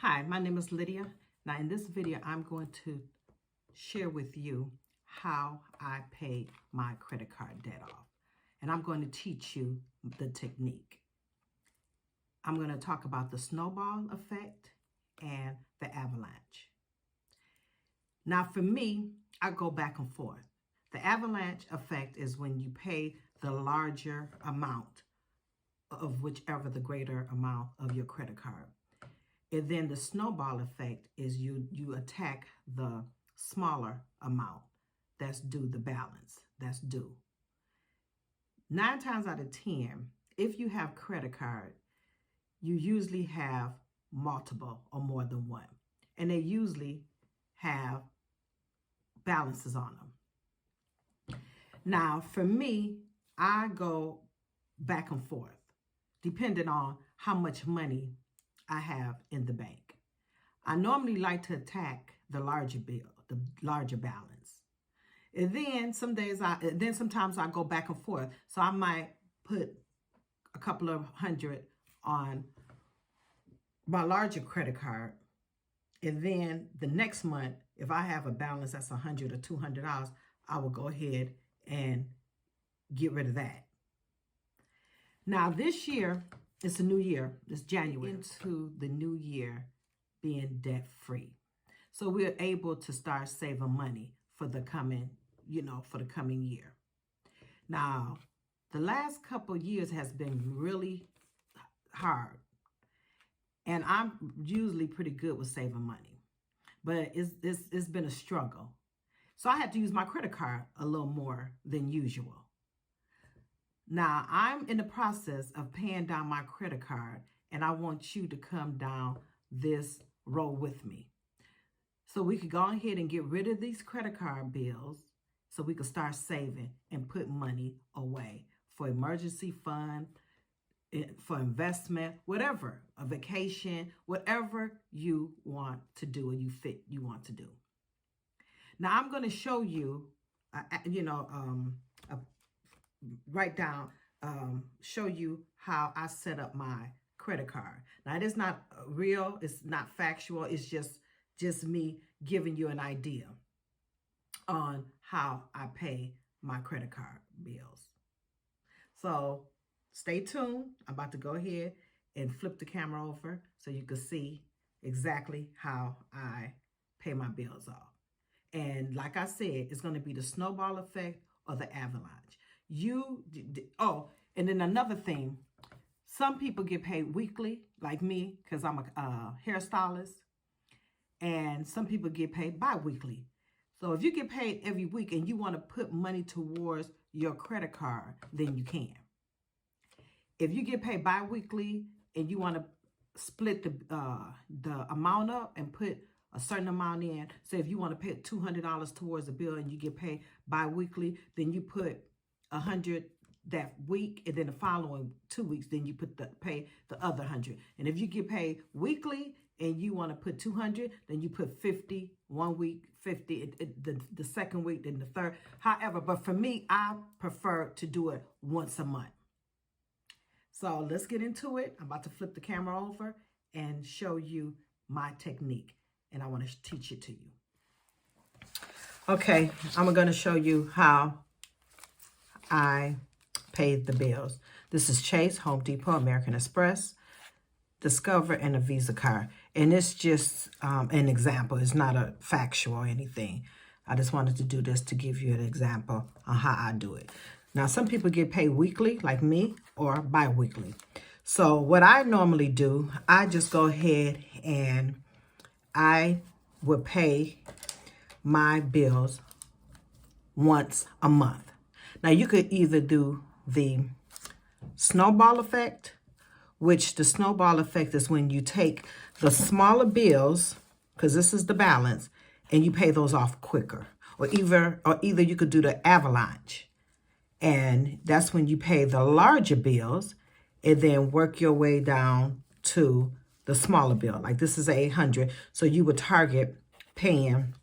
Hi, my name is Lydia. Now in this video, I'm going to share with you how I pay my credit card debt off. And I'm going to teach you the technique. I'm going to talk about the snowball effect and the avalanche. Now for me, I go back and forth. The avalanche effect is when you pay the larger amount of whichever the greater amount of your credit card. And then the snowball effect is you attack the smaller amount that's due, the balance that's due. 9 times out of 10, if you have credit card, you usually have multiple or more than one. And they usually have balances on them. Now, for me, I go back and forth, depending on how much money I have in the bank. I normally like to attack the larger bill, the larger balance. And then sometimes I go back and forth. So I might put a couple of hundred on my larger credit card. And then the next month, if I have a balance that's $100 or $200, I will go ahead and get rid of that. Now this year, it's a new year. It's January. Into the new year being debt free. So we're able to start saving money for the coming, for the coming year. Now, the last couple years has been really hard. And I'm usually pretty good with saving money. But it's been a struggle. So I had to use my credit card a little more than usual. Now, I'm in the process of paying down my credit card, and I want you to come down this road with me. So we could go ahead and get rid of these credit card bills so we could start saving and put money away for emergency fund, for investment, whatever, a vacation, whatever you want to do and you want to do. Now, I'm going to show you, show you how I set up my credit card. Now, it is not real. It's not factual. It's just me giving you an idea on how I pay my credit card bills. So stay tuned. I'm about to go ahead and flip the camera over so you can see exactly how I pay my bills off. And like I said, it's going to be the snowball effect or the avalanche. And then another thing, some people get paid weekly, like me, because I'm a hairstylist, and some people get paid bi-weekly. So if you get paid every week and you want to put money towards your credit card, then you can. If you get paid bi-weekly and you want to split the amount up and put a certain amount in, so if you want to pay $200 towards a bill and you get paid bi-weekly, then you put $100 that week, and then the following 2 weeks, then you pay the other $100. And if you get paid weekly and you want to put $200, then you put $50 one week, $50 the second week, then the third. However, but for me, I prefer to do it once a month. So let's get into it. I'm about to flip the camera over and show you my technique, and I want to teach it to you. Okay, I'm going to show you how I paid the bills. This is Chase, Home Depot, American Express, Discover, and a Visa card. And it's just an example. It's not a factual or anything. I just wanted to do this to give you an example on how I do it. Now, some people get paid weekly, like me, or bi-weekly. So what I normally do, I just go ahead and I would pay my bills once a month. Now, you could either do the snowball effect, which the snowball effect is when you take the smaller bills, because this is the balance, and you pay those off quicker. Or either you could do the avalanche, and that's when you pay the larger bills and then work your way down to the smaller bill. Like this is $800, so you would target paying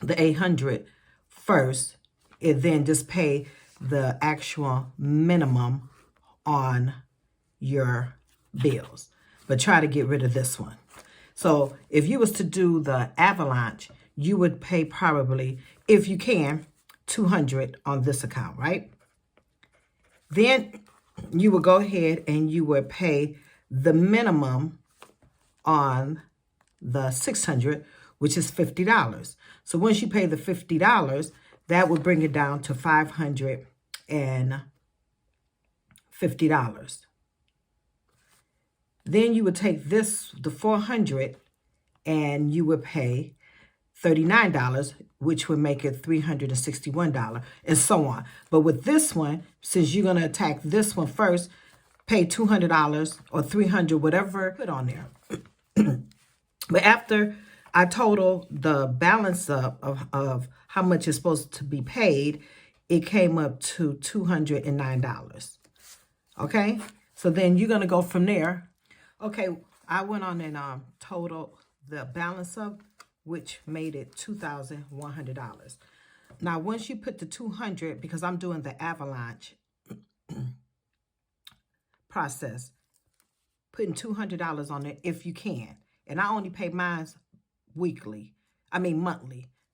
the $800 first, and then just pay the actual minimum on your bills. But try to get rid of this one. So if you was to do the Avalanche, you would pay probably, if you can, $200 on this account, right? Then you would go ahead and you would pay the minimum on the $600, which is $50. So once you pay the $50, that would bring it down to $550. Then you would take this, the $400, and you would pay $39, which would make it $361, and so on. But with this one, since you're going to attack this one first, pay $200 or $300, whatever, put on there. But after I total the balance up of how much is supposed to be paid, it came up to $209. Okay? So then you're going to go from there. Okay, I went on and totaled the balance up, which made it $2,100. Now, once you put the $200, because I'm doing the Avalanche process, putting $200 on it if you can. And I only pay mine monthly.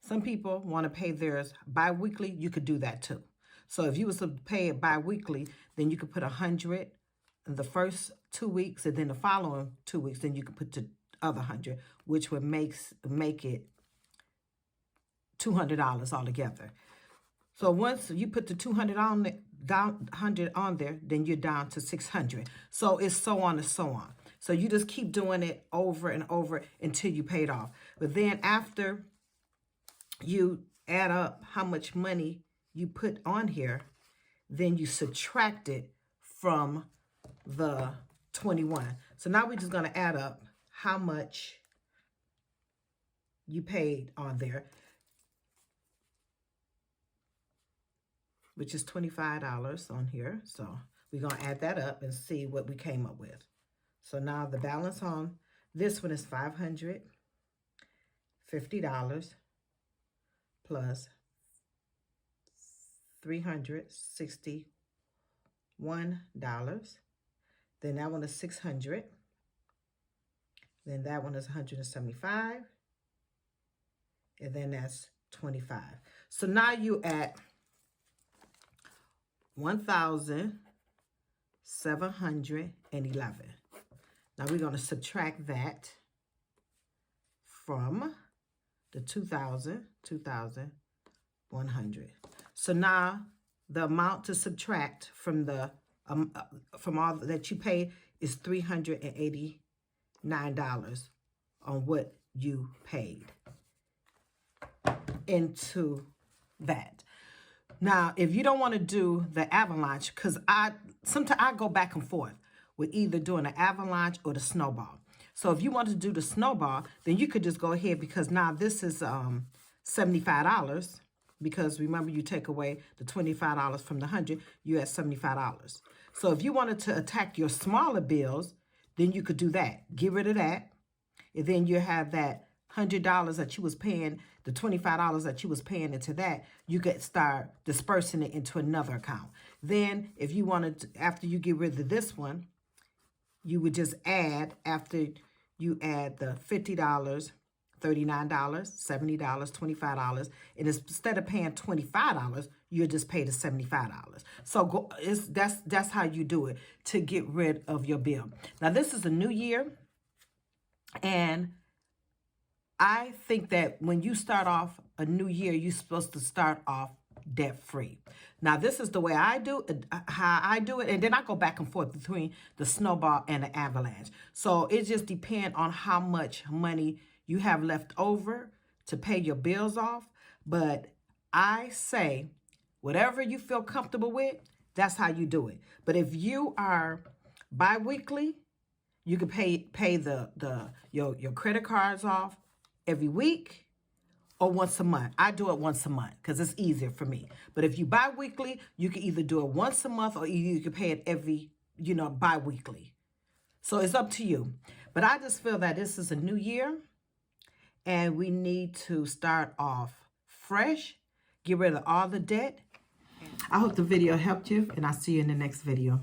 Some people want to pay theirs bi-weekly. You could do that too. So if you was to pay it bi-weekly, then you could put $100 in the first 2 weeks, and then the following 2 weeks, then you could put the other $100, which would make it $200 altogether. So once you put the $200 on there, then you're down to $600. So it's so on and so on. So you just keep doing it over and over until you pay it off. But then after you add up how much money you put on here, then you subtract it from the 21. So now we're just going to add up how much you paid on there, which is $25 on here. So we're going to add that up and see what we came up with. So now the balance on this one is $550 plus $361. Then that one is $600. Then that one is $175. And then that's $25. So now you at $1,711. Now we're going to subtract that from the 2,100. So now the amount to subtract from the from all that you paid is $389 on what you paid into that. Now, if you don't want to do the Avalanche, because sometimes I go back and forth with either doing the Avalanche or the Snowball. So if you want to do the Snowball, then you could just go ahead, because now this is $75, because remember you take away the $25 from the 100, you at $75. So if you wanted to attack your smaller bills, then you could do that. Get rid of that, and then you have that $100 that you was paying, the $25 that you was paying into that, you could start dispersing it into another account. Then if you wanted to, after you get rid of this one, you would just add, after you add the $50, $39, $70, $25, and instead of paying $25, you'll just pay the $75. So that's how you do it to get rid of your bill. Now this is a new year, and I think that when you start off a new year, you're supposed to start off debt-free. Now, this is the way I do it, how I do it, and then I go back and forth between the Snowball and the Avalanche. So it just depends on how much money you have left over to pay your bills off. But I say, whatever you feel comfortable with, that's how you do it. But if you are bi-weekly, you can pay your credit cards off every week or once a month. I do it once a month because it's easier for me. But if you bi-weekly, you can either do it once a month or you can pay it every, bi-weekly. So it's up to you. But I just feel that this is a new year and we need to start off fresh, get rid of all the debt. I hope the video helped you, and I'll see you in the next video.